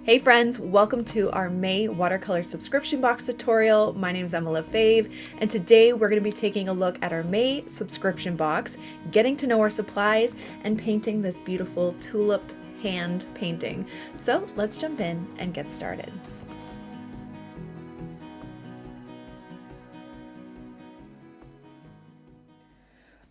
Hey friends, welcome to our May watercolor subscription box tutorial. My name is Emma Lefebvre, and today we're going to be taking a look at our May subscription box, getting to know our supplies, and painting this beautiful tulip hand painting. So let's jump in and get started.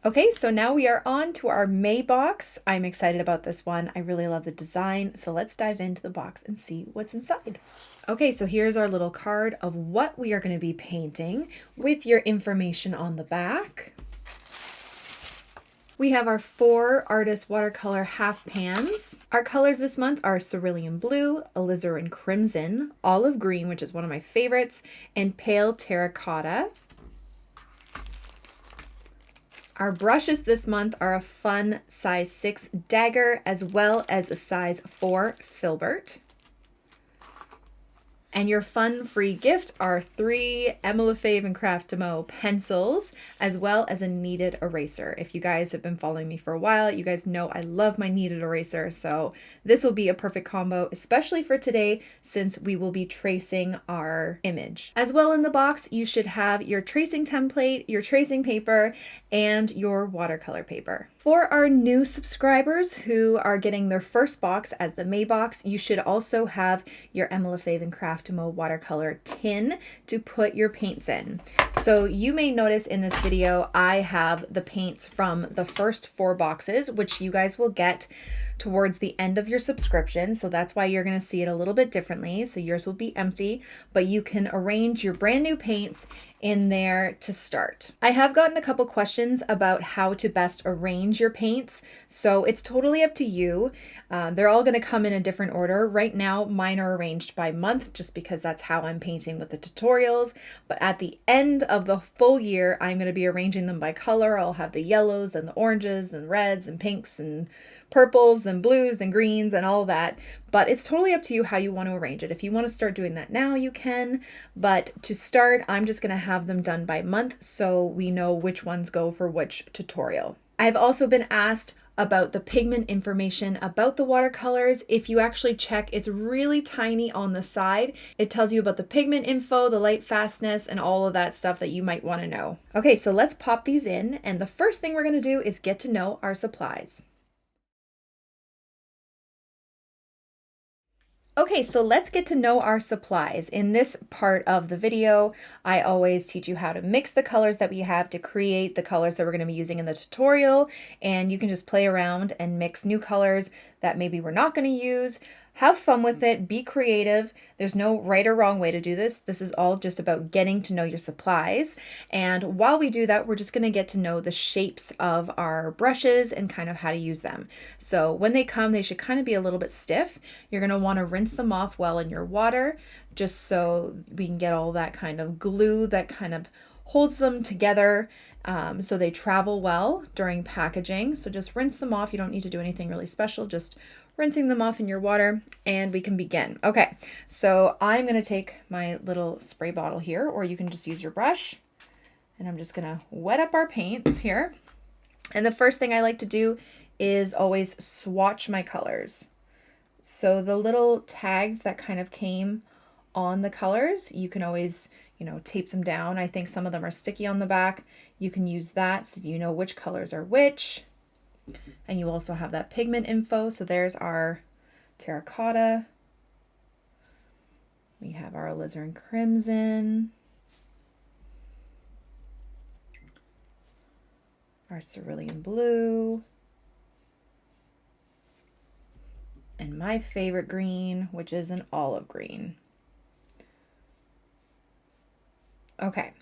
Okay, so now we are on to our May box. I'm excited about this one. I really love the design. So let's dive into the box and see what's inside. Okay, so here's our little card of what we are going to be painting with your information on the back. We have our 4 artist watercolor half pans. Our colors this month are cerulean blue, alizarin crimson, olive green, which is one of my favorites, and pale terracotta. Our brushes this month are a fun size 6 dagger as well as a size 4 filbert. And your fun free gift are 3 Emma Lefebvre and Craft Demo pencils, as well as a kneaded eraser. If you guys have been following me for a while, you guys know I love my kneaded eraser, so this will be a perfect combo, especially for today, since we will be tracing our image. As well in the box, you should have your tracing template, your tracing paper, and your watercolor paper. For our new subscribers who are getting their first box as the May box, you should also have your Emma Lefebvre and Craft Demo watercolor tin to put your paints in. So you may notice in this video, I have the paints from the first 4 boxes, which you guys will get towards the end of your subscription. So that's why you're going to see it a little bit differently. So yours will be empty, but you can arrange your brand new paints in there to start. I have gotten a couple questions about how to best arrange your paints. So it's totally up to you. They're all going to come in a different order. Right now, mine are arranged by month just because that's how I'm painting with the tutorials. But at the end of the full year, I'm going to be arranging them by color. I'll have the yellows and the oranges and reds and pinks and purples, then blues, then greens, and all that. But it's totally up to you how you want to arrange it. If you want to start doing that now, you can. But to start, I'm just going to have them done by month so we know which ones go for which tutorial. I've also been asked about the pigment information about the watercolors. If you actually check, it's really tiny on the side. It tells you about the pigment info, the light fastness, and all of that stuff that you might want to know. Okay, so let's pop these in. And the first thing we're going to do is get to know our supplies. Okay, so let's get to know our supplies. In this part of the video, I always teach you how to mix the colors that we have to create the colors that we're going to be using in the tutorial, and you can just play around and mix new colors that maybe we're not going to use. Have fun with it, be creative. There's no right or wrong way to do this. This is all just about getting to know your supplies. And while we do that, we're just going to get to know the shapes of our brushes and kind of how to use them. So when they come, they should kind of be a little bit stiff. You're going to want to rinse them off well in your water, just so we can get all that kind of glue that kind of holds them together. So they travel well during packaging. So just rinse them off. You don't need to do anything really special, just rinsing them off in your water, and we can begin. Okay, so I'm going to take my little spray bottle here, or you can just use your brush, and I'm just going to wet up our paints here. And the first thing I like to do is always swatch my colors. So the little tags that kind of came on the colors, you can always, tape them down. I think some of them are sticky on the back. You can use that so you know which colors are which. And you also have that pigment info. So there's our terracotta. We have our alizarin crimson. Our cerulean blue. And my favorite green, which is an olive green. Okay,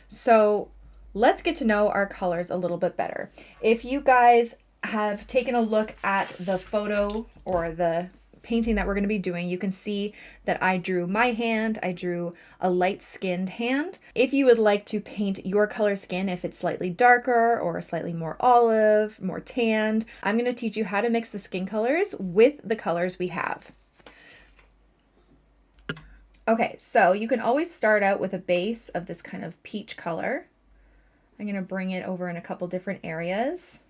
so let's get to know our colors a little bit better. If you guys have taken a look at the photo or the painting that we're going to be doing, you can see that I drew my hand. I drew a light skinned hand. If you would like to paint your color skin, if it's slightly darker or slightly more olive, more tanned, I'm going to teach you how to mix the skin colors with the colors we have. Okay, so you can always start out with a base of this kind of peach color. I'm going to bring it over in a couple different areas.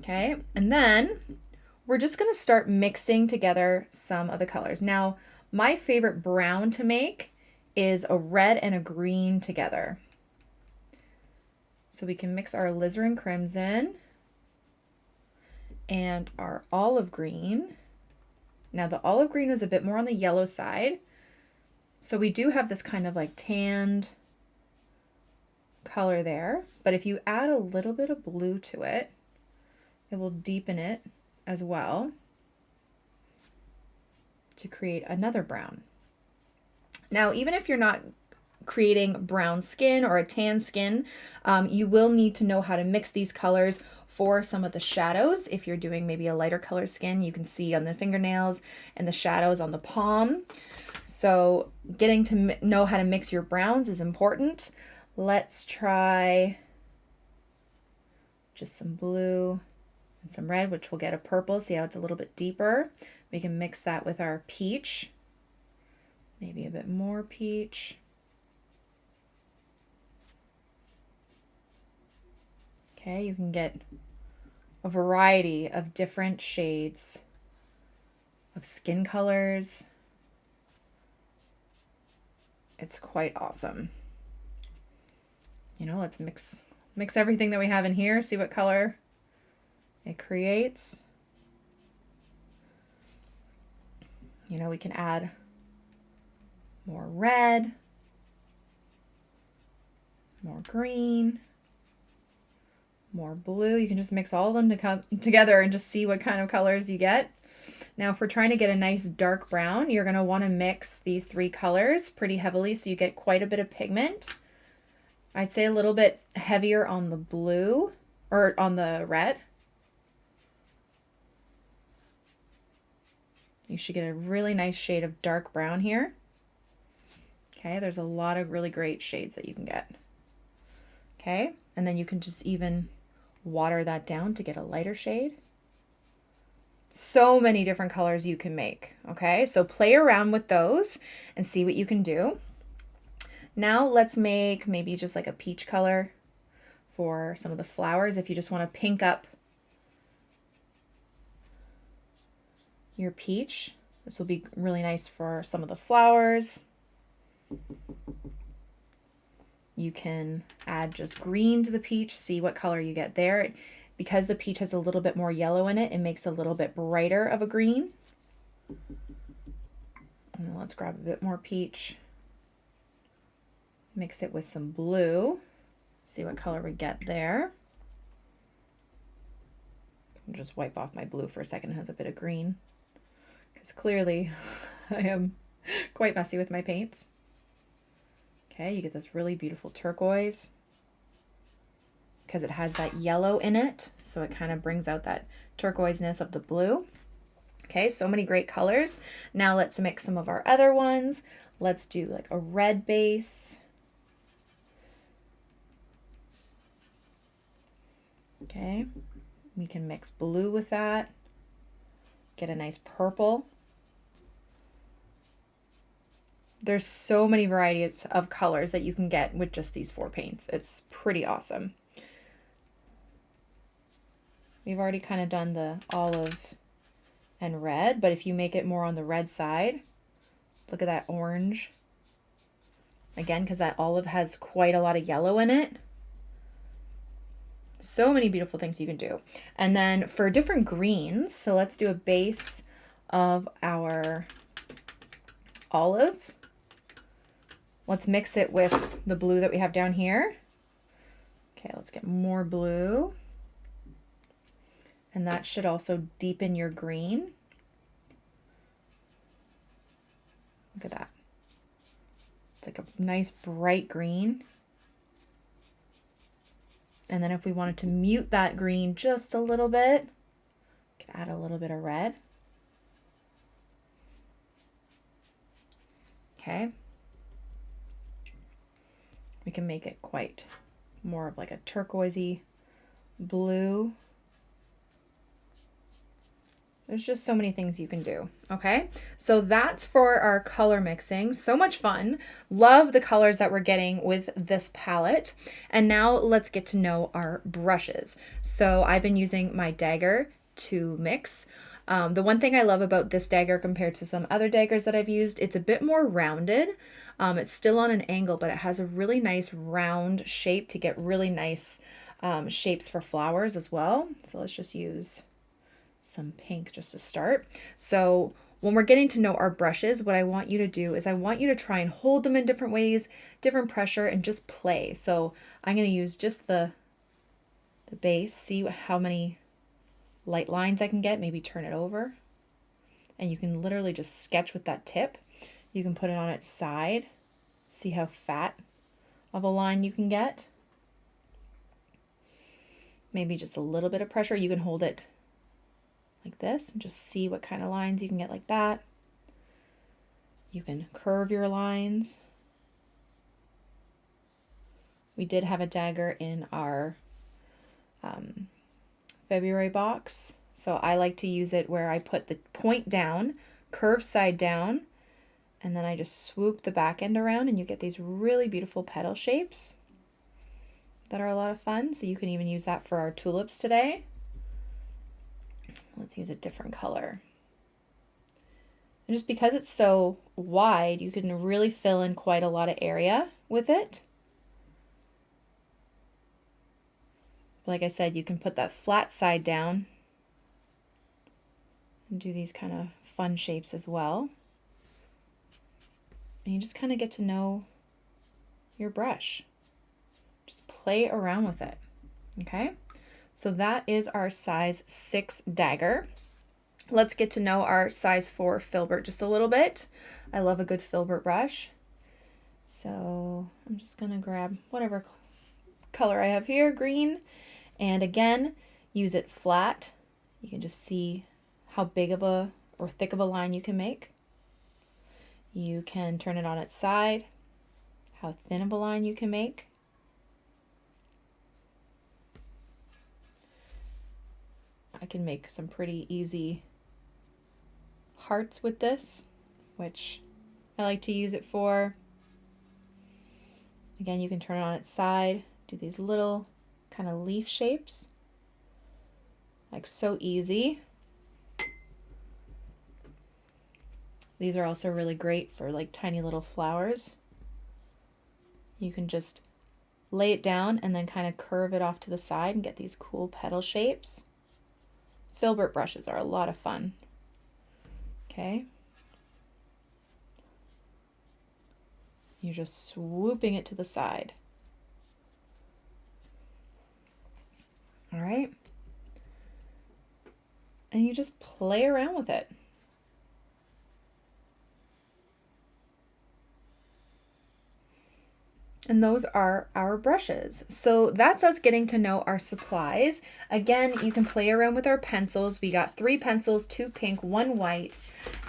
Okay, and then we're just going to start mixing together some of the colors. Now, my favorite brown to make is a red and a green together. So we can mix our alizarin crimson and our olive green. Now the olive green is a bit more on the yellow side. So we do have this kind of like tanned color there, but if you add a little bit of blue to it, it will deepen it as well to create another brown. Now, even if you're not creating brown skin or a tan skin, you will need to know how to mix these colors for some of the shadows. If you're doing maybe a lighter color skin, you can see on the fingernails and the shadows on the palm. So getting to know how to mix your browns is important. Let's try just some blue and some red, which will get a purple. See how it's a little bit deeper? We can mix that with our peach. Maybe a bit more peach. Okay, you can get a variety of different shades of skin colors. It's quite awesome. You know, let's mix everything that we have in here, see what color it creates. You know, we can add more red, more green, more blue. You can just mix all of them together and just see what kind of colors you get. Now, if we're trying to get a nice dark brown, you're going to want to mix these three colors pretty heavily so you get quite a bit of pigment. I'd say a little bit heavier on the blue or on the red. You should get a really nice shade of dark brown here. Okay, there's a lot of really great shades that you can get. Okay, and then you can just even water that down to get a lighter shade. So many different colors you can make. Okay, so play around with those and see what you can do. Now let's make maybe just like a peach color for some of the flowers. If you just want to pink up your peach, this will be really nice for some of the flowers. You can add just green to the peach, see what color you get there. Because the peach has a little bit more yellow in it, it makes a little bit brighter of a green. And then let's grab a bit more peach. Mix it with some blue. See what color we get there. I'll just wipe off my blue for a second. It has a bit of green. Because clearly I am quite messy with my paints. Okay, you get this really beautiful turquoise because it has that yellow in it, so it kind of brings out that turquoiseness of the blue. Okay, so many great colors. Now let's mix some of our other ones. Let's do like a red base. Okay, we can mix blue with that. Get a nice purple. There's so many varieties of colors that you can get with just these 4 paints. It's pretty awesome. We've already kind of done the olive and red, but if you make it more on the red side, look at that orange. Again, because that olive has quite a lot of yellow in it. So many beautiful things you can do. And then for different greens, so let's do a base of our olive. Let's mix it with the blue that we have down here. Okay, let's get more blue. And that should also deepen your green. Look at that. It's like a nice bright green. And then if we wanted to mute that green just a little bit, we could add a little bit of red. Okay. We can make it quite more of like a turquoisey blue. There's just so many things you can do. Okay, so that's for our color mixing. So much fun. Love the colors that we're getting with this palette. And now let's get to know our brushes. So I've been using my Dagger to mix. The one thing I love about this dagger compared to some other daggers that I've used, it's a bit more rounded. It's still on an angle, but it has a really nice round shape to get really nice shapes for flowers as well. So let's just use some pink just to start. So when we're getting to know our brushes, what I want you to do is I want you to try and hold them in different ways, different pressure, and just play. So I'm going to use just the base, see how many light lines I can get, maybe turn it over. And you can literally just sketch with that tip. You can put it on its side, see how fat of a line you can get. Maybe just a little bit of pressure. You can hold it like this and just see what kind of lines you can get like that. You can curve your lines. We did have a dagger in our February box, so I like to use it where I put the point down, curve side down, and then I just swoop the back end around and you get these really beautiful petal shapes that are a lot of fun. So you can even use that for our tulips today. Let's use a different color. And just because it's so wide, you can really fill in quite a lot of area with it. Like I said, you can put that flat side down and do these kind of fun shapes as well. And you just kind of get to know your brush. Just play around with it, okay? So that is our size 6 dagger. Let's get to know our size 4 filbert just a little bit. I love a good filbert brush. So I'm just gonna grab whatever color I have here, green, and again, use it flat. You can just see how big of a or thick of a line you can make. You can turn it on its side, how thin of a line you can make. I can make some pretty easy hearts with this, which I like to use it for. Again, you can turn it on its side, do these little kind of leaf shapes, like so easy. These are also really great for like tiny little flowers. You can just lay it down and then kind of curve it off to the side and get these cool petal shapes. Filbert brushes are a lot of fun. Okay. You're just swooping it to the side. All right. And you just play around with it. And those are our brushes. So that's us getting to know our supplies. Again, you can play around with our pencils. We got 3 pencils, 2 pink, 1 white,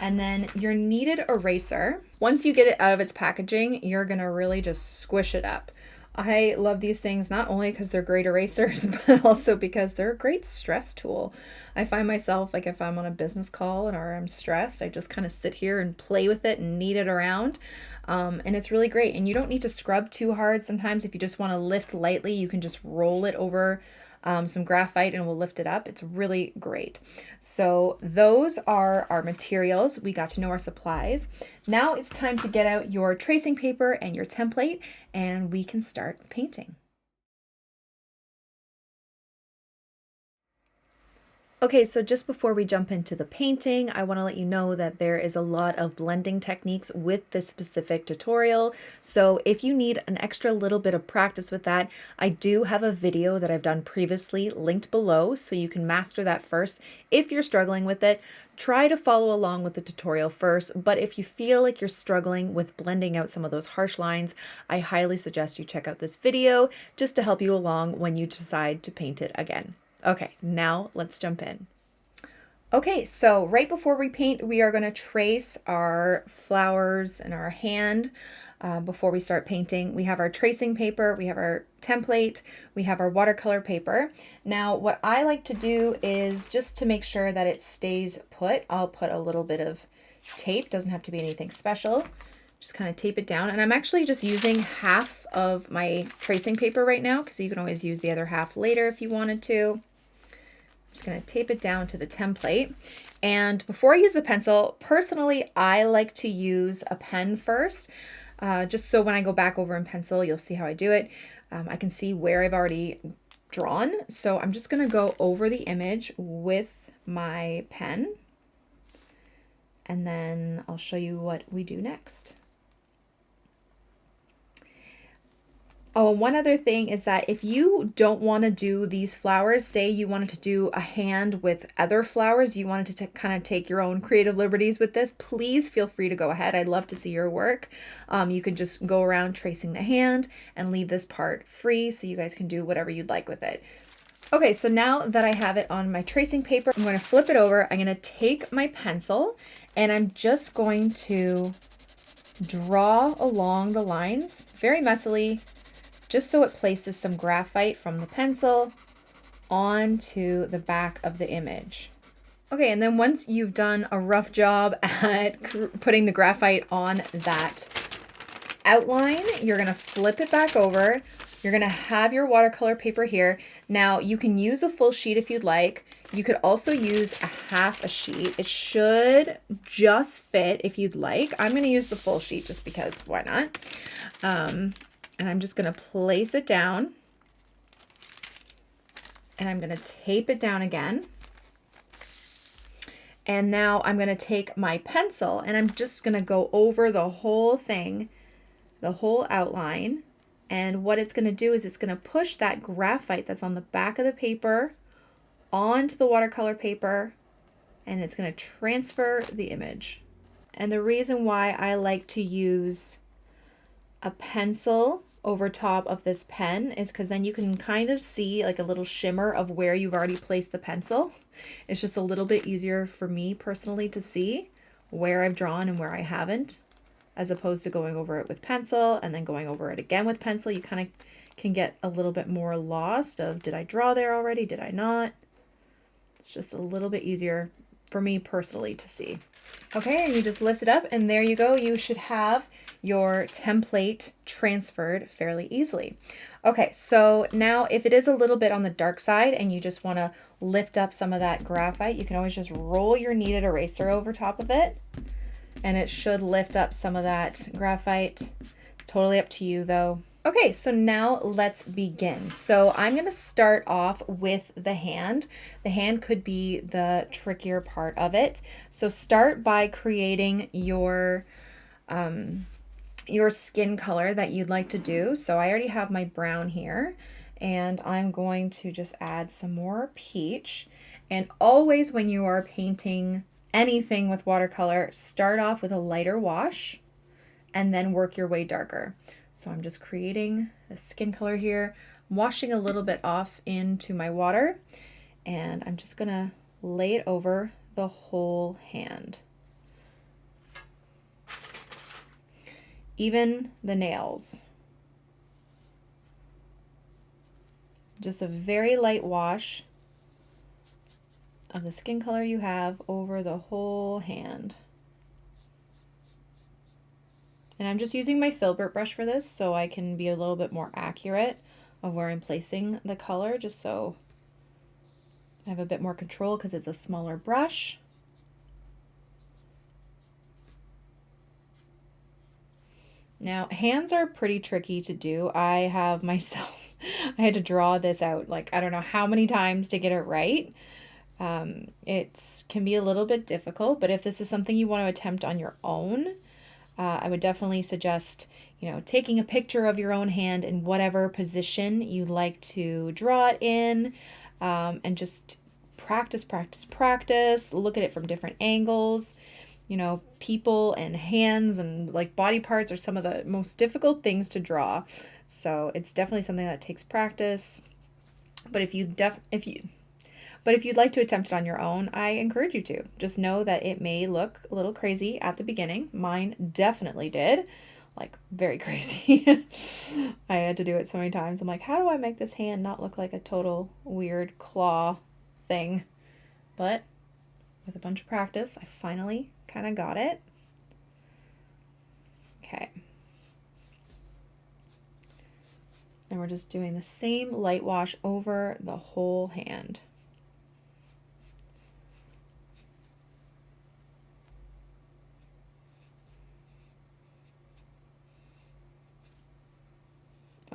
and then your kneaded eraser. Once you get it out of its packaging, you're gonna really just squish it up. I love these things not only because they're great erasers, but also because they're a great stress tool. I find myself, like if I'm on a business call or I'm stressed, I just kind of sit here and play with it and knead it around. And it's really great. And you don't need to scrub too hard. Sometimes if you just want to lift lightly, you can just roll it over some graphite and we'll lift it up. It's really great. So those are our materials. We got to know our supplies. Now it's time to get out your tracing paper and your template and we can start painting. Okay, so just before we jump into the painting, I want to let you know that there is a lot of blending techniques with this specific tutorial. So if you need an extra little bit of practice with that, I do have a video that I've done previously linked below, so you can master that first. If you're struggling with it, try to follow along with the tutorial first, but if you feel like you're struggling with blending out some of those harsh lines, I highly suggest you check out this video just to help you along when you decide to paint it again. Okay, now let's jump in. Okay, so right before we paint, we are going to trace our flowers and our hand before we start painting. We have our tracing paper, we have our template, we have our watercolor paper. Now, what I like to do is just to make sure that it stays put, I'll put a little bit of tape, doesn't have to be anything special. Just kind of tape it down. And I'm actually just using half of my tracing paper right now because you can always use the other half later if you wanted to. Just going to tape it down to the template. And before I use the pencil, personally, I like to use a pen first, just so when I go back over in pencil, you'll see how I do it. I can see where I've already drawn. So I'm just going to go over the image with my pen, and then I'll show you what we do next. Oh, one other thing is that if you don't want to do these flowers, say you wanted to do a hand with other flowers, you wanted to kind of take your own creative liberties with this, please feel free to go ahead. I'd love to see your work. You can just go around tracing the hand and leave this part free so you guys can do whatever you'd like with it. Okay, so now that I have it on my tracing paper, I'm going to flip it over. I'm going to take my pencil and I'm just going to draw along the lines very messily, just so it places some graphite from the pencil onto the back of the image. Okay, and then once you've done a rough job at putting the graphite on that outline, you're gonna flip it back over. You're gonna have your watercolor paper here. Now, you can use a full sheet if you'd like. You could also use a half a sheet. It should just fit if you'd like. I'm gonna use the full sheet just because, why not? And I'm just going to place it down, and I'm going to tape it down again. And now I'm going to take my pencil and I'm just going to go over the whole thing, the whole outline. And what it's going to do is it's going to push that graphite that's on the back of the paper onto the watercolor paper, and it's going to transfer the image. And the reason why I like to use a pencil over top of this pen is because then you can kind of see like a little shimmer of where you've already placed the pencil. It's just a little bit easier for me personally to see where I've drawn and where I haven't, as opposed to going over it with pencil and then going over it again with pencil. You kind of can get a little bit more lost of, did I draw there already? Did I not? It's just a little bit easier for me personally to see. Okay, and you just lift it up and there you go. You should have your template transferred fairly easily. Okay, so now if it is a little bit on the dark side and you just want to lift up some of that graphite, you can always just roll your kneaded eraser over top of it and it should lift up some of that graphite. Totally up to you though. Okay, so now let's begin. So I'm going to start off with the hand. The hand could be the trickier part of it. So start by creating your skin color that you'd like to do. So I already have my brown here, and I'm going to just add some more peach. And always when you are painting anything with watercolor, start off with a lighter wash and then work your way darker. So I'm just creating the skin color here, washing a little bit off into my water, and I'm just gonna lay it over the whole hand. Even the nails. Just a very light wash of the skin color you have over the whole hand. And I'm just using my filbert brush for this so I can be a little bit more accurate of where I'm placing the color, just so I have a bit more control because it's a smaller brush. Now, hands are pretty tricky to do. I have myself, I had to draw this out like I don't know how many times to get it right. It can be a little bit difficult, but if this is something you want to attempt on your own, I would definitely suggest, taking a picture of your own hand in whatever position you like to draw it in, and just practice, practice, practice. Look at it from different angles. People and hands and like body parts are some of the most difficult things to draw. So it's definitely something that takes practice. But if you'd like to attempt it on your own, I encourage you to. Just know that it may look a little crazy at the beginning. Mine definitely did. Like, very crazy. I had to do it so many times. I'm like, how do I make this hand not look like a total weird claw thing? But with a bunch of practice, I finally kind of got it. Okay. And we're just doing the same light wash over the whole hand.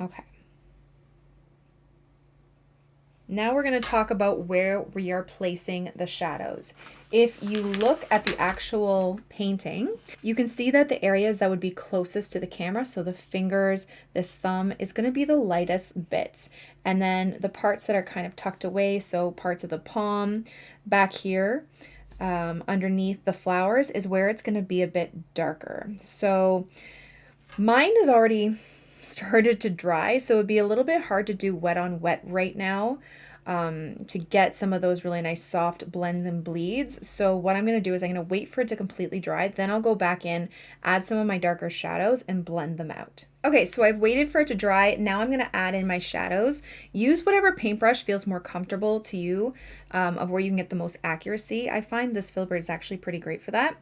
Okay. Now we're going to talk about where we are placing the shadows. If you look at the actual painting, you can see that the areas that would be closest to the camera, so the fingers, this thumb, is going to be the lightest bits. And then the parts that are kind of tucked away, so parts of the palm, back here, underneath the flowers, is where it's going to be a bit darker. So mine is already started to dry, so it'd be a little bit hard to do wet on wet right now, to get some of those really nice soft blends and bleeds. So what I'm going to do is I'm going to wait for it to completely dry, then I'll go back in, add some of my darker shadows and blend them out. Okay, so I've waited for it to dry. Now I'm going to add in my shadows. Use whatever paintbrush feels more comfortable to you, of where you can get the most accuracy. I find this Filbert is actually pretty great for that.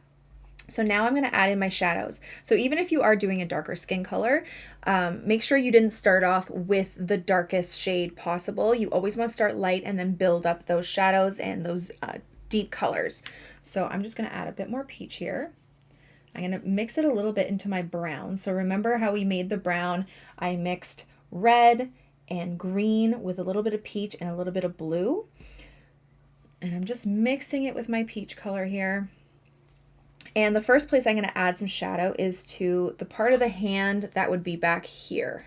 So now I'm going to add in my shadows. So even if you are doing a darker skin color, make sure you didn't start off with the darkest shade possible. You always want to start light and then build up those shadows and those deep colors. So I'm just going to add a bit more peach here. I'm going to mix it a little bit into my brown. So remember how we made the brown? I mixed red and green with a little bit of peach and a little bit of blue. And I'm just mixing it with my peach color here. And the first place I'm going to add some shadow is to the part of the hand that would be back here.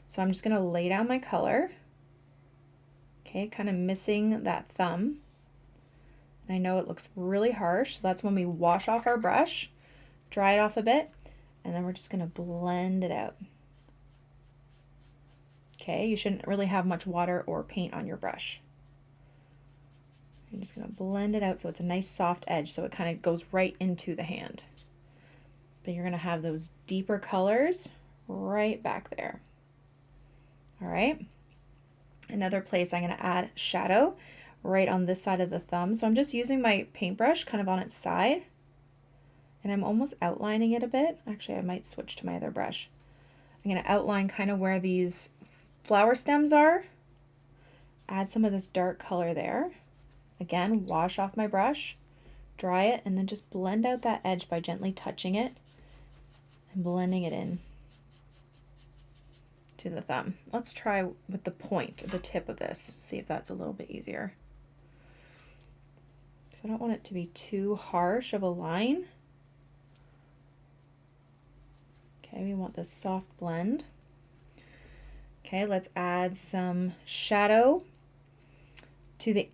So I'm just going to lay down my color. Okay, kind of missing that thumb. I know it looks really harsh, so that's when we wash off our brush, dry it off a bit, and then we're just going to blend it out. Okay, you shouldn't really have much water or paint on your brush. I'm just going to blend it out so it's a nice soft edge so it kind of goes right into the hand. But you're going to have those deeper colors right back there. All right. Another place I'm going to add shadow right on this side of the thumb. So I'm just using my paintbrush kind of on its side. And I'm almost outlining it a bit. Actually, I might switch to my other brush. I'm going to outline kind of where these flower stems are. Add some of this dark color there. Again, wash off my brush, dry it, and then just blend out that edge by gently touching it and blending it in to the thumb. Let's try with the point, the tip of this, see if that's a little bit easier. So I don't want it to be too harsh of a line. Okay, we want this soft blend. Okay, let's add some shadow to the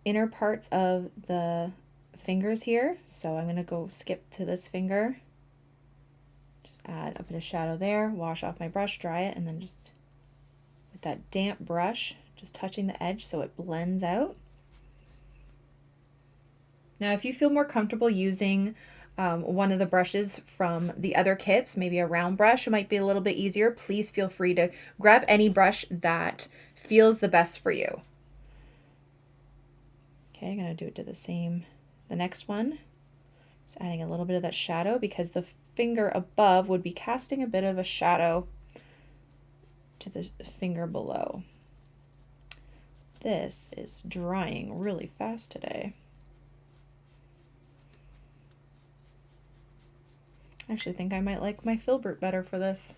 inner parts of the fingers here. So I'm going to go skip to this finger. Just add a bit of shadow there, wash off my brush, dry it, and then just with that damp brush, just touching the edge so it blends out. Now, if you feel more comfortable using one of the brushes from the other kits, maybe a round brush, it might be a little bit easier. Please feel free to grab any brush that feels the best for you. Okay, I'm going to do it to the next one. Just adding a little bit of that shadow because the finger above would be casting a bit of a shadow to the finger below. This is drying really fast today. I actually think I might like my Filbert better for this.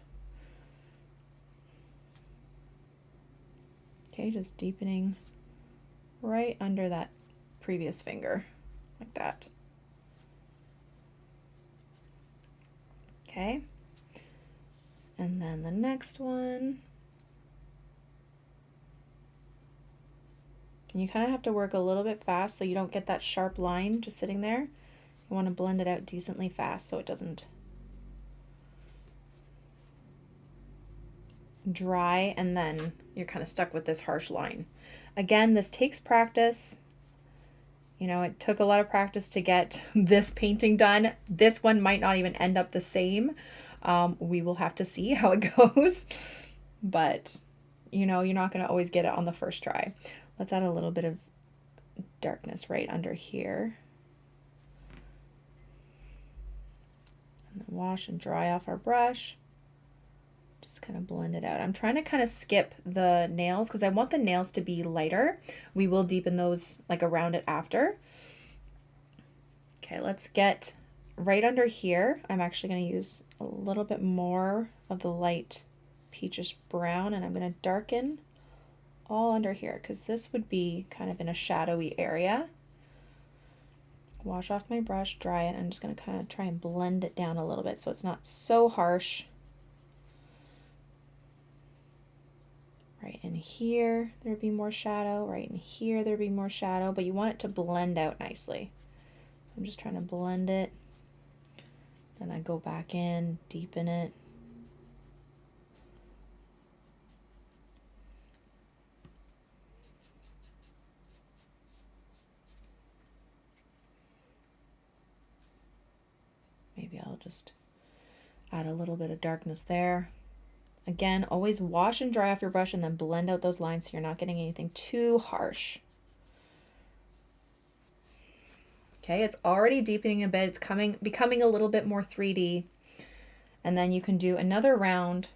Okay, just deepening right under that previous finger, like that. Okay, and then the next one. And you kind of have to work a little bit fast so you don't get that sharp line just sitting there. You want to blend it out decently fast so it doesn't dry and then you're kind of stuck with this harsh line. Again, this takes practice. You know, it took a lot of practice to get this painting done. This one might not even end up the same. We will have to see how it goes. But, you know, you're not going to always get it on the first try. Let's add a little bit of darkness right under here. And then wash and dry off our brush. Just kind of blend it out. I'm trying to kind of skip the nails because I want the nails to be lighter. We will deepen those like around it after. Okay, let's get right under here. I'm actually going to use a little bit more of the light peachish brown, and I'm going to darken all under here because this would be kind of in a shadowy area. Wash off my brush, dry it. I'm just going to kind of try and blend it down a little bit so it's not so harsh. Right in here, there'd be more shadow. Right in here, there'd be more shadow, but you want it to blend out nicely. So I'm just trying to blend it. Then I go back in, deepen it. Maybe I'll just add a little bit of darkness there. Again, always wash and dry off your brush and then blend out those lines so you're not getting anything too harsh. Okay, it's already deepening a bit. It's becoming a little bit more 3D. And then you can do another round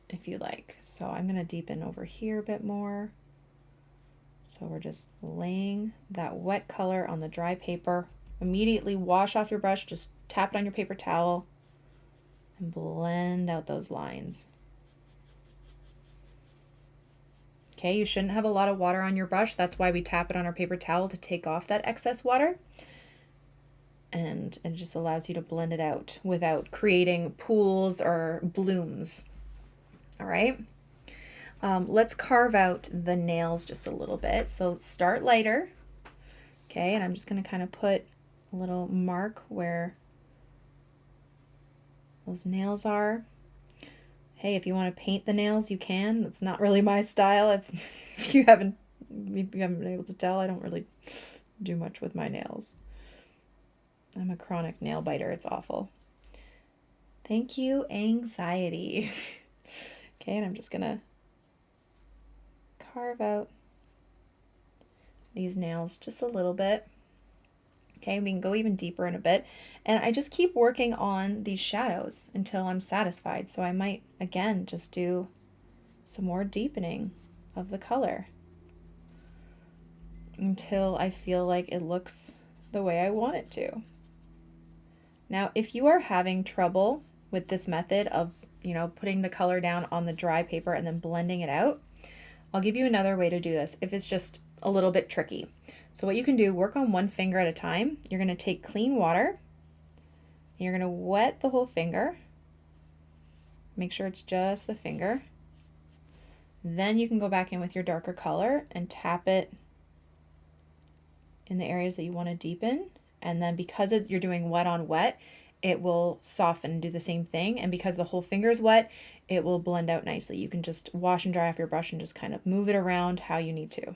if you like. So I'm going to deepen over here a bit more. So we're just laying that wet color on the dry paper. Immediately wash off your brush, just tap it on your paper towel and blend out those lines. Okay, you shouldn't have a lot of water on your brush. That's why we tap it on our paper towel to take off that excess water. And it just allows you to blend it out without creating pools or blooms. All right. Let's carve out the nails just a little bit. So start lighter. Okay, and I'm just going to kind of put a little mark where those nails are. Hey, if you want to paint the nails, you can. That's not really my style. If you haven't been able to tell, I don't really do much with my nails. I'm a chronic nail biter. It's awful. Thank you, anxiety. Okay, and I'm just going to carve out these nails just a little bit. Okay, we can go even deeper in a bit. And I just keep working on these shadows until I'm satisfied. So I might, again, just do some more deepening of the color until I feel like it looks the way I want it to. Now, if you are having trouble with this method of, putting the color down on the dry paper and then blending it out, I'll give you another way to do this if it's just a little bit tricky. So what you can do, work on one finger at a time. You're going to take clean water and you're going to wet the whole finger. Make sure it's just the finger. Then you can go back in with your darker color and tap it in the areas that you want to deepen. And then because you're doing wet on wet, it will soften and do the same thing. And because the whole finger is wet, it will blend out nicely. You can just wash and dry off your brush and just kind of move it around how you need to.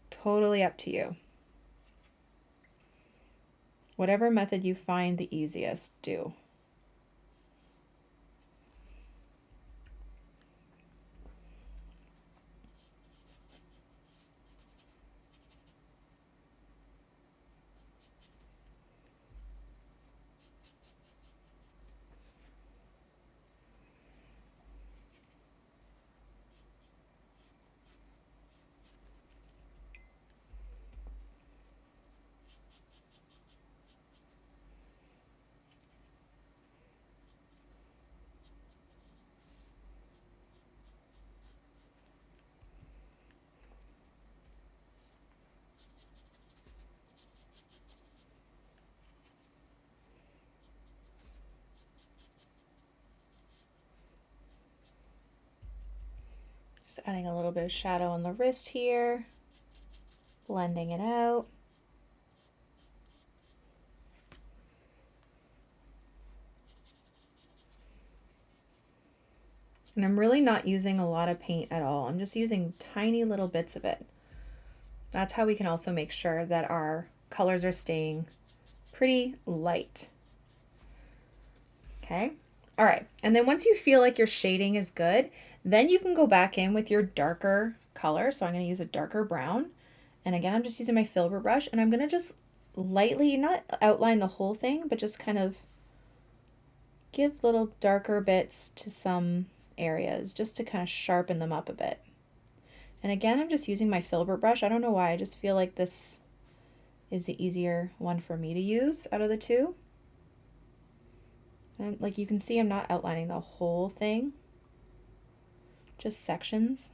Totally up to you. Whatever method you find the easiest, do. Just adding a little bit of shadow on the wrist here, blending it out. And I'm really not using a lot of paint at all. I'm just using tiny little bits of it. That's how we can also make sure that our colors are staying pretty light. Okay. All right. And then once you feel like your shading is good, then you can go back in with your darker color. So I'm going to use a darker brown. And again, I'm just using my filbert brush and I'm going to just lightly, not outline the whole thing, but just kind of give little darker bits to some areas just to kind of sharpen them up a bit. And again, I'm just using my filbert brush. I don't know why. I just feel like this is the easier one for me to use out of the two. And like you can see, I'm not outlining the whole thing, just sections.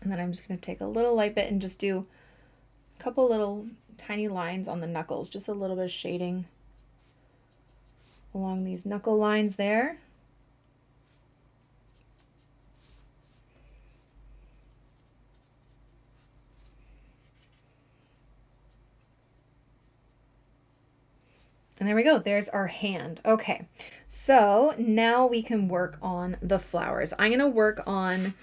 And then I'm just going to take a little light bit and just do a couple little tiny lines on the knuckles, just a little bit of shading along these knuckle lines there. And there we go. There's our hand. Okay, so now we can work on the flowers. I'm going to work on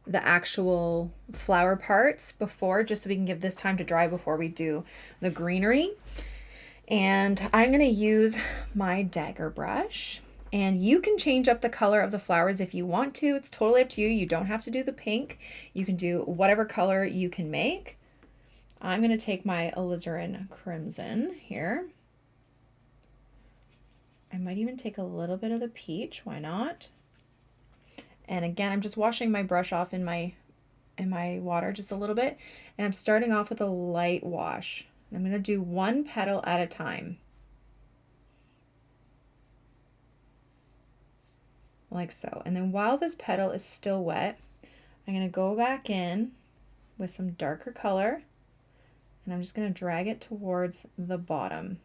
the actual flower parts before, just so we can give this time to dry before we do the greenery. And I'm going to use my dagger brush. And you can change up the color of the flowers if you want to. It's totally up to you. You don't have to do the pink. You can do whatever color you can make. I'm going to take my alizarin crimson here. I might even take a little bit of the peach. Why not? And again, I'm just washing my brush off in my water just a little bit. And I'm starting off with a light wash. I'm going to do one petal at a time. Like so. And then while this petal is still wet, I'm going to go back in with some darker color. And I'm just going to drag it towards the bottom.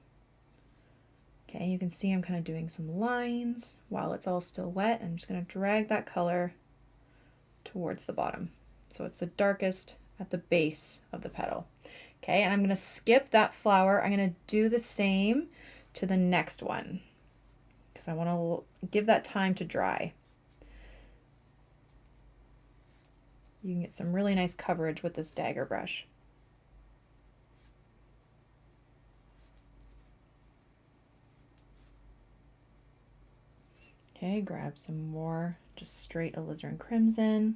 Okay, you can see I'm kind of doing some lines while it's all still wet. I'm just going to drag that color towards the bottom. So it's the darkest at the base of the petal. Okay, and I'm going to skip that flower. I'm going to do the same to the next one because I want to give that time to dry. You can get some really nice coverage with this dagger brush. Okay, grab some more just straight alizarin crimson.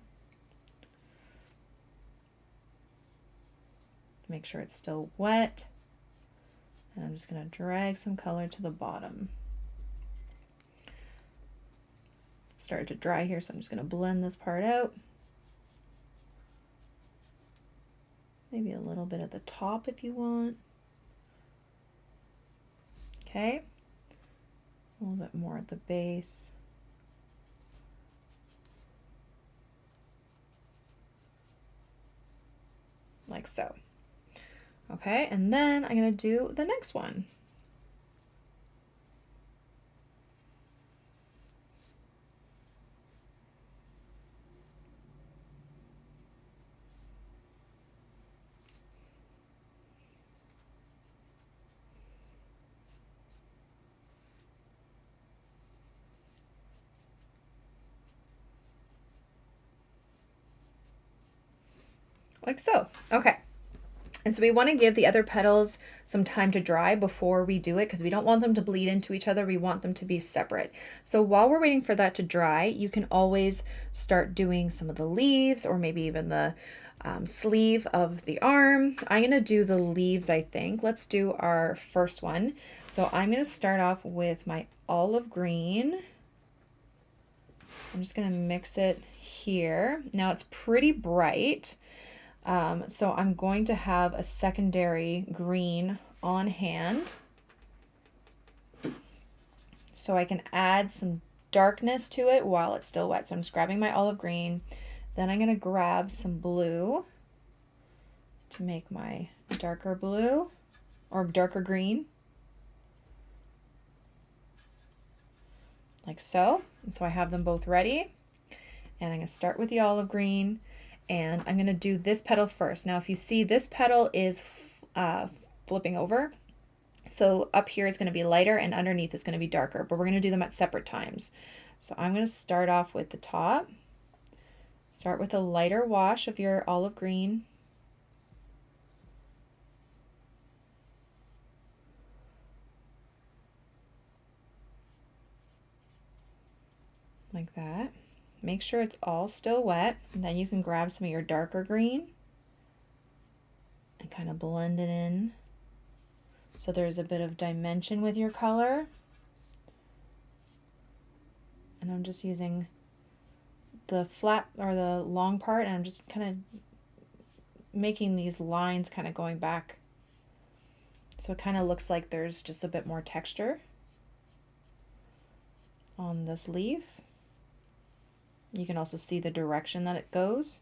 Make sure it's still wet. And I'm just going to drag some color to the bottom. Started to dry here, so I'm just going to blend this part out. Maybe a little bit at the top if you want. Okay. A little bit more at the base. Like so. Okay, and then I'm going to do the next one. Like so. Okay. And so we want to give the other petals some time to dry before we do it because we don't want them to bleed into each other. We want them to be separate. So while we're waiting for that to dry, you can always start doing some of the leaves or maybe even the sleeve of the arm. I'm going to do the leaves, I think. Let's do our first one. So I'm going to start off with my olive green. I'm just going to mix it here. Now it's pretty bright. So I'm going to have a secondary green on hand so I can add some darkness to it while it's still wet. So I'm just grabbing my olive green. Then I'm going to grab some blue to make my darker blue or darker green. Like so. And so I have them both ready. And I'm going to start with the olive green. And I'm going to do this petal first. Now, if you see, this petal is flipping over. So up here is going to be lighter and underneath is going to be darker, but we're going to do them at separate times. So I'm going to start off with the top. Start with a lighter wash of your olive green. Like that. Make sure it's all still wet, and then you can grab some of your darker green and kind of blend it in so there's a bit of dimension with your color. And I'm just using the flat or the long part, and I'm just kind of making these lines kind of going back, so it kind of looks like there's just a bit more texture on this leaf. You can also see the direction that it goes.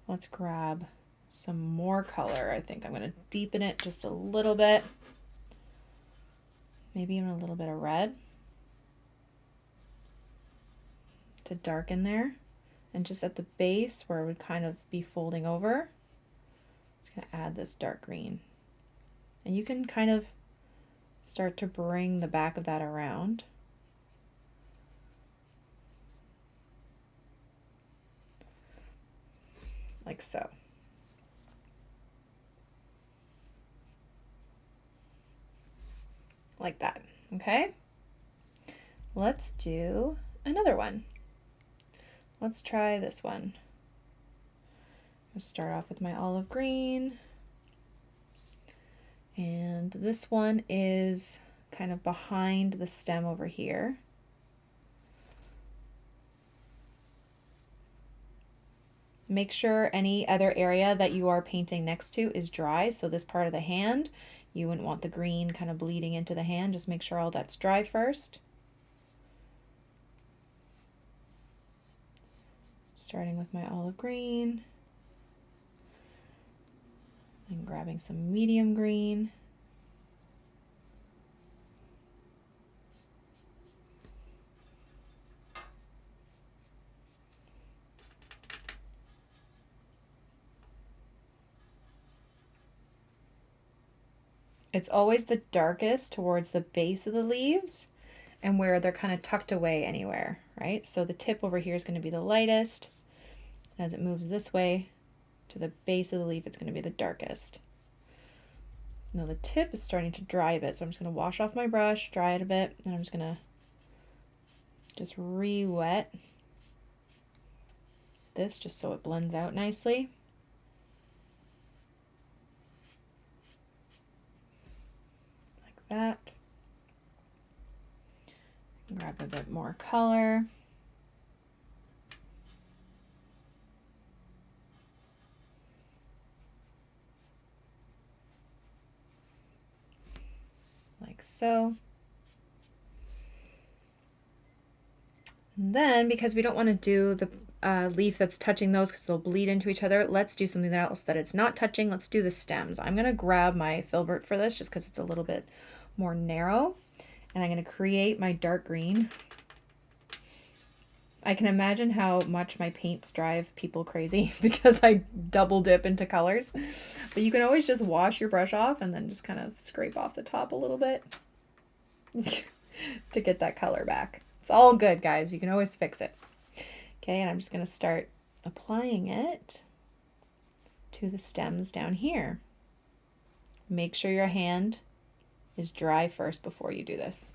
Let's grab some more color. I think I'm going to deepen it just a little bit. Maybe even a little bit of red to darken there. And just at the base where it would kind of be folding over, I'm just going to add this dark green. And you can kind of start to bring the back of that around. Like so. Like that, okay? Let's do another one. Let's try this one. I'll start off with my olive green. And this one is kind of behind the stem over here. Make sure any other area that you are painting next to is dry. So this part of the hand, you wouldn't want the green kind of bleeding into the hand. Just make sure all that's dry first. Starting with my olive green and grabbing some medium green. It's always the darkest towards the base of the leaves and where they're kind of tucked away anywhere, right? So the tip over here is going to be the lightest. As it moves this way to the base of the leaf, it's going to be the darkest. Now the tip is starting to dry a bit, so I'm just going to wash off my brush, dry it a bit, and I'm just going to just re-wet this just so it blends out nicely. Like that. Grab a bit more color. Like so. And then, because we don't want to do the leaf that's touching those because they'll bleed into each other, let's do something else that it's not touching. Let's do the stems. I'm going to grab my filbert for this just because it's a little bit more narrow. And I'm going to create my dark green. I can imagine how much my paints drive people crazy because I double dip into colors. But you can always just wash your brush off and then just kind of scrape off the top a little bit to get that color back. It's all good, guys. You can always fix it. Okay, and I'm just going to start applying it to the stems down here. Make sure your hand is dry first before you do this.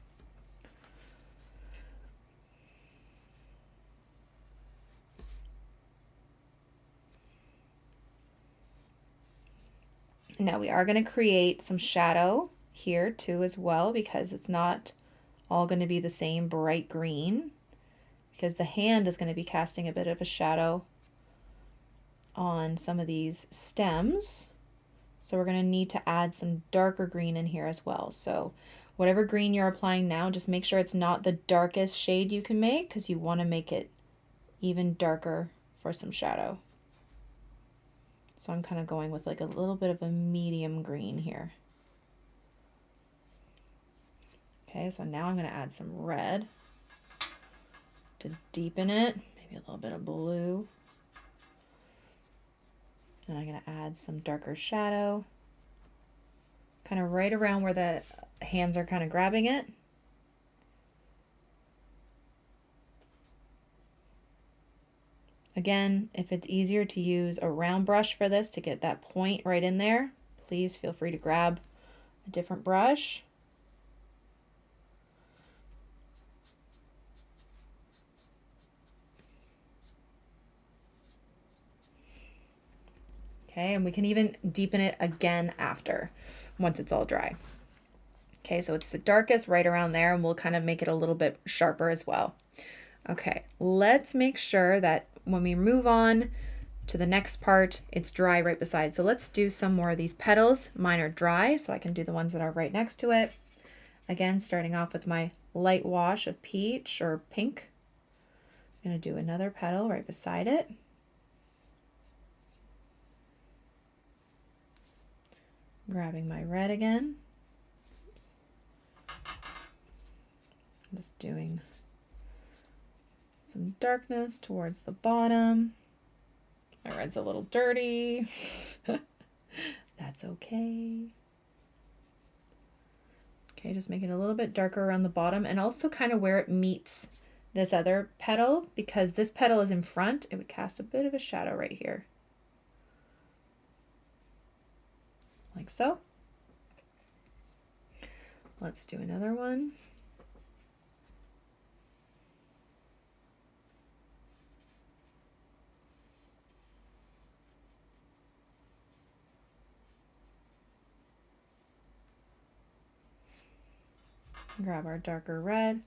Now we are going to create some shadow here too as well, because it's not all going to be the same bright green, because the hand is going to be casting a bit of a shadow on some of these stems. So we're going to need to add some darker green in here as well. So whatever green you're applying now, just make sure it's not the darkest shade you can make, because you want to make it even darker for some shadow. So I'm kind of going with like a little bit of a medium green here. Okay, so now I'm going to add some red to deepen it, maybe a little bit of blue. And I'm going to add some darker shadow, kind of right around where the hands are kind of grabbing it. Again, if it's easier to use a round brush for this to get that point right in there, please feel free to grab a different brush. Okay, and we can even deepen it again after, once it's all dry. Okay, so it's the darkest right around there, and we'll kind of make it a little bit sharper as well. Okay, let's make sure that when we move on to the next part, it's dry right beside. So let's do some more of these petals. Mine are dry, so I can do the ones that are right next to it. Again, starting off with my light wash of peach or pink. I'm going to do another petal right beside it. Grabbing my red again. Oops. I'm just doing some darkness towards the bottom. My red's a little dirty. That's okay. Okay, just make it a little bit darker around the bottom and also kind of where it meets this other petal, because this petal is in front, it would cast a bit of a shadow right here. Like so. Let's do another one. Grab our darker red.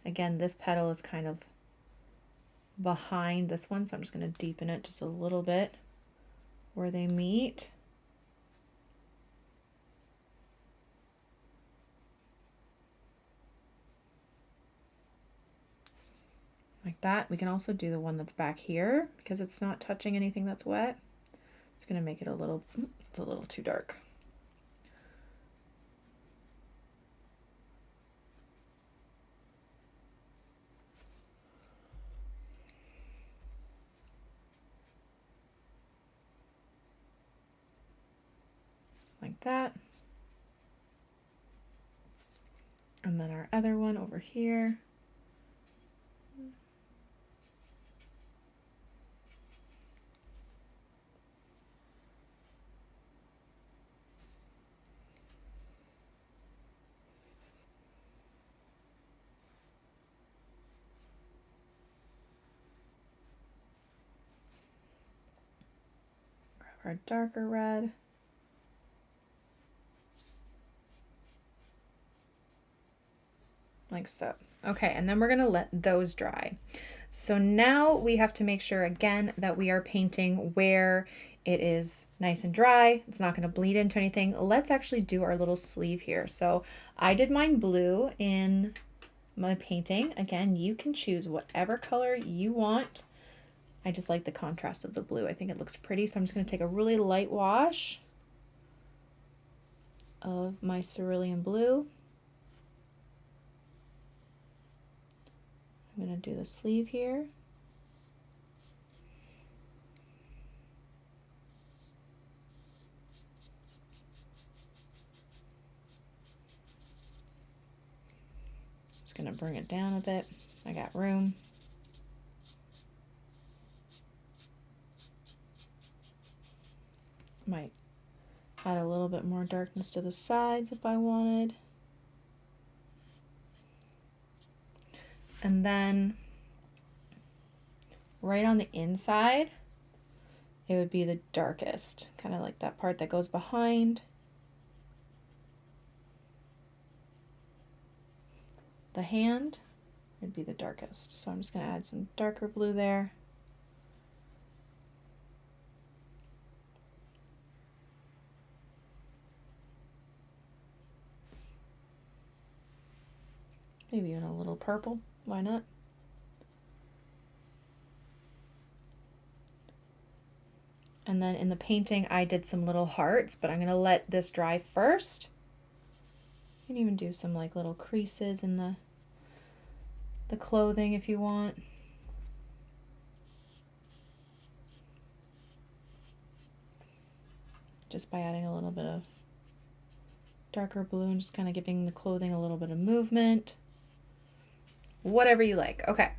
Again, this petal is kind of behind this one, so I'm just going to deepen it just a little bit where they meet. Like that. We can also do the one that's back here because it's not touching anything that's wet. It's going to make it it's a little too dark. Like that. And then our other one over here. Grab our darker red. Like so. Okay, and then we're gonna let those dry. So now we have to make sure again that we are painting where it is nice and dry. It's not gonna bleed into anything. Let's actually do our little sleeve here. So I did mine blue in my painting. Again, you can choose whatever color you want. I just like the contrast of the blue. I think it looks pretty. So I'm just gonna take a really light wash of my cerulean blue. I'm going to do the sleeve here. Just going to bring it down a bit. I got room. Might add a little bit more darkness to the sides if I wanted. And then right on the inside, it would be the darkest, kind of like that part that goes behind the hand. It'd be the darkest. So I'm just going to add some darker blue there. Maybe even a little purple. Why not? And then in the painting, I did some little hearts, but I'm going to let this dry first. can even do some like little creases in the clothing if you want. Just by adding a little bit of darker blue and just kind of giving the clothing a little bit of movement. Whatever you like. Okay.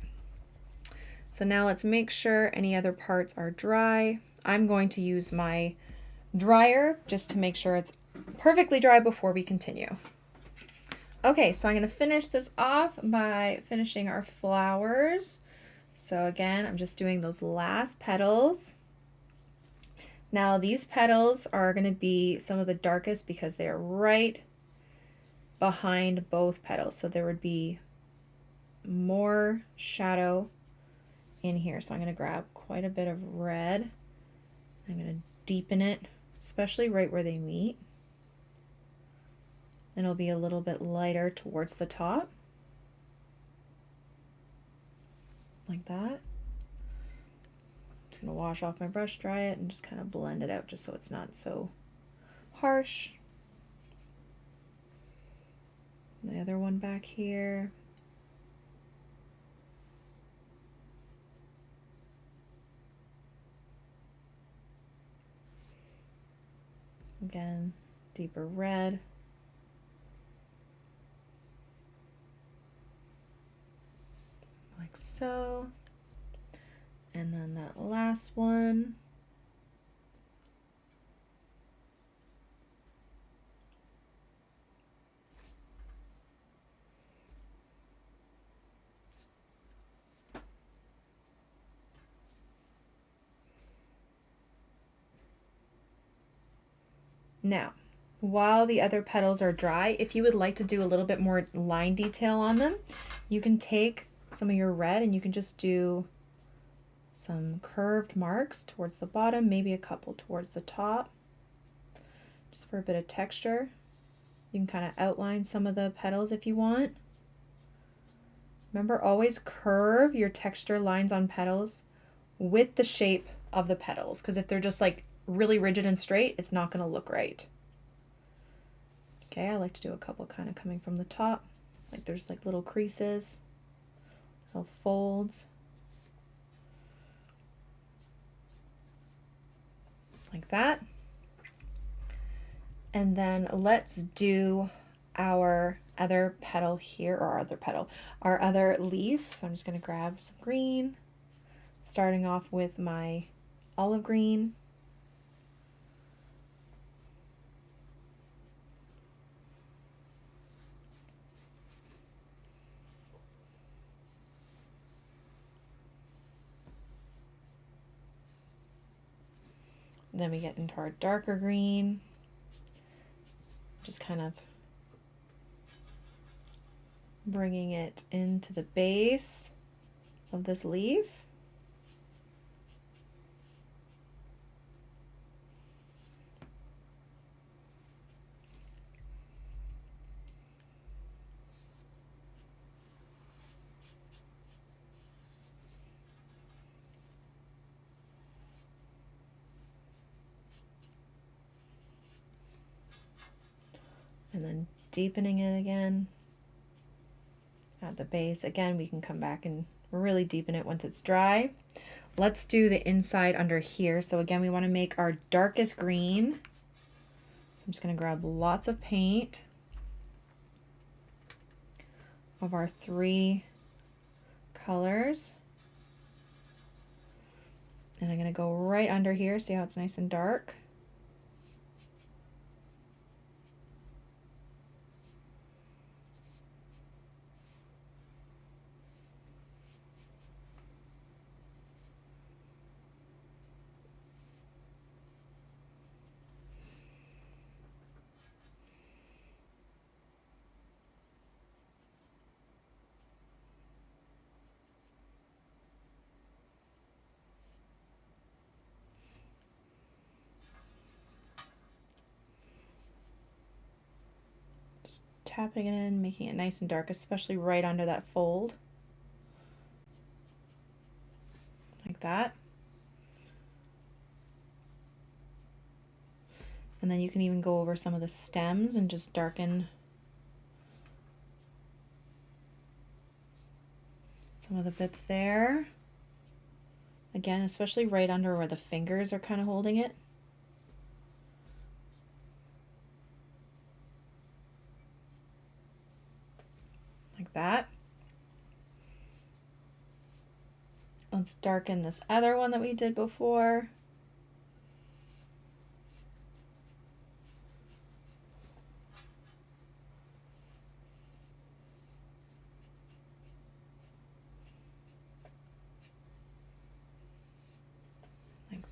So now let's make sure any other parts are dry. I'm going to use my dryer just to make sure it's perfectly dry before we continue. Okay, so I'm going to finish this off by finishing our flowers. So again, I'm just doing those last petals. Now these petals are going to be some of the darkest because they're right behind both petals. So there would be more shadow in here. So I'm going to grab quite a bit of red. I'm going to deepen it, especially right where they meet. And it'll be a little bit lighter towards the top. Like that. Just going to wash off my brush, dry it, and just kind of blend it out just so it's not so harsh. The other one back here. Again, deeper red. Like so. And then that last one. Now, while the other petals are dry, if you would like to do a little bit more line detail on them, you can take some of your red and you can just do some curved marks towards the bottom, maybe a couple towards the top, just for a bit of texture. You can kind of outline some of the petals if you want. Remember, always curve your texture lines on petals with the shape of the petals, because if they're just like really rigid and straight, it's not going to look right. Okay, I like to do a couple kind of coming from the top, like there's like little creases, little folds, like that. And then let's do our other petal here, or our other leaf. So I'm just going to grab some green, starting off with my olive green. Then we get into our darker green, just kind of bringing it into the base of this leaf. And then deepening it again at the base. Again, we can come back and really deepen it once it's dry. Let's do the inside under here. So again, we want to make our darkest green. So I'm just going to grab lots of paint of our 3 colors. And I'm going to go right under here. See how it's nice and dark? Tapping it in, making it nice and dark, especially right under that fold. Like that. And then you can even go over some of the stems and just darken some of the bits there. Again, especially right under where the fingers are kind of holding it. Like that. Let's darken this other one that we did before.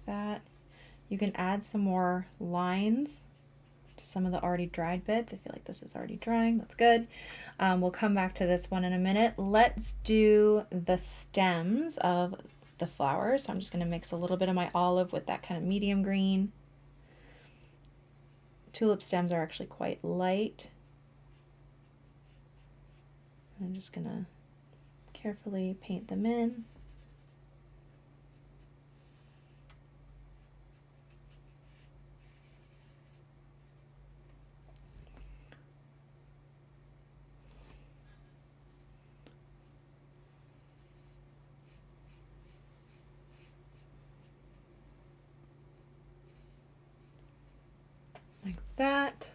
That. You can add some more lines to some of the already dried bits. I feel like this is already drying. That's good. We'll come back to this one in a minute. Let's do the stems of the flowers. So I'm just going to mix a little bit of my olive with that kind of medium green. Tulip stems are actually quite light. I'm just going to carefully paint them in. Like that.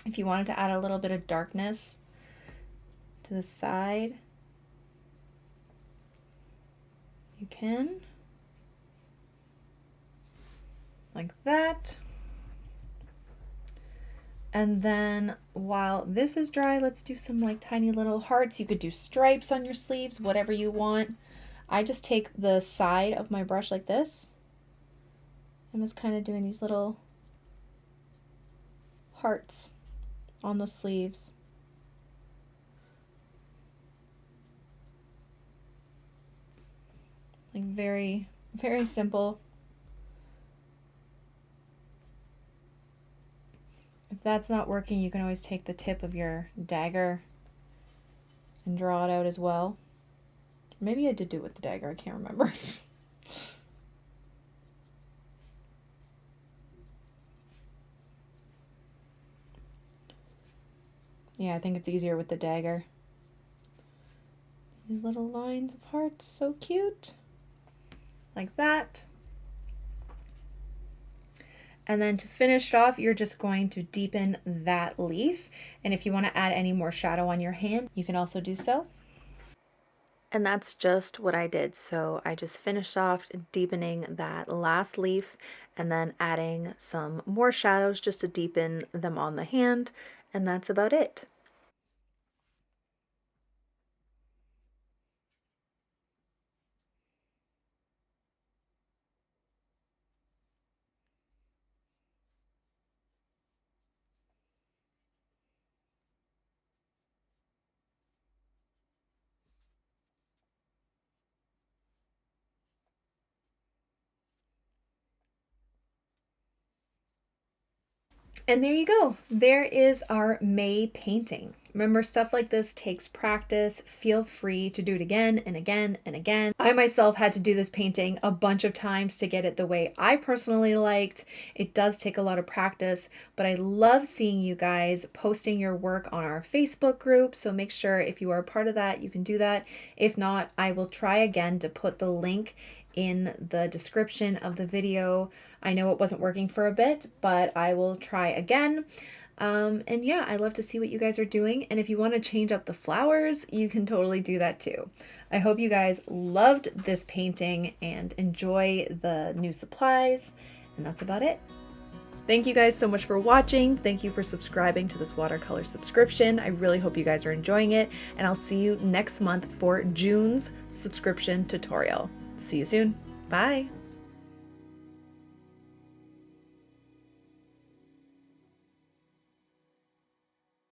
If you wanted to add a little bit of darkness to the side, you can. Like that. And then while this is dry, let's do some like tiny little hearts. You could do stripes on your sleeves, whatever you want. I just take the side of my brush like this. I'm just kind of doing these little hearts on the sleeves. Like very, very simple. If that's not working, you can always take the tip of your dagger and draw it out as well. Maybe I did do it with the dagger, I can't remember. Yeah, I think it's easier with the dagger. These little lines of hearts, so cute. Like that. And then to finish it off, you're just going to deepen that leaf. And if you want to add any more shadow on your hand, you can also do so. And that's just what I did. So I just finished off deepening that last leaf and then adding some more shadows just to deepen them on the hand. And that's about it. And there you go. There is our May painting. Remember, stuff like this takes practice. Feel free to do it again and again and again. I myself had to do this painting a bunch of times to get it the way I personally liked. It does take a lot of practice, but I love seeing you guys posting your work on our Facebook group. So make sure if you are a part of that, you can do that. If not, I will try again to put the link in the description of the video. I know it wasn't working for a bit, but I will try again. And yeah, I love to see what you guys are doing. And if you want to change up the flowers, you can totally do that too. I hope you guys loved this painting and enjoy the new supplies. And that's about it. Thank you guys so much for watching. Thank you for subscribing to this watercolor subscription. I really hope you guys are enjoying it. And I'll see you next month for June's subscription tutorial. See you soon. Bye.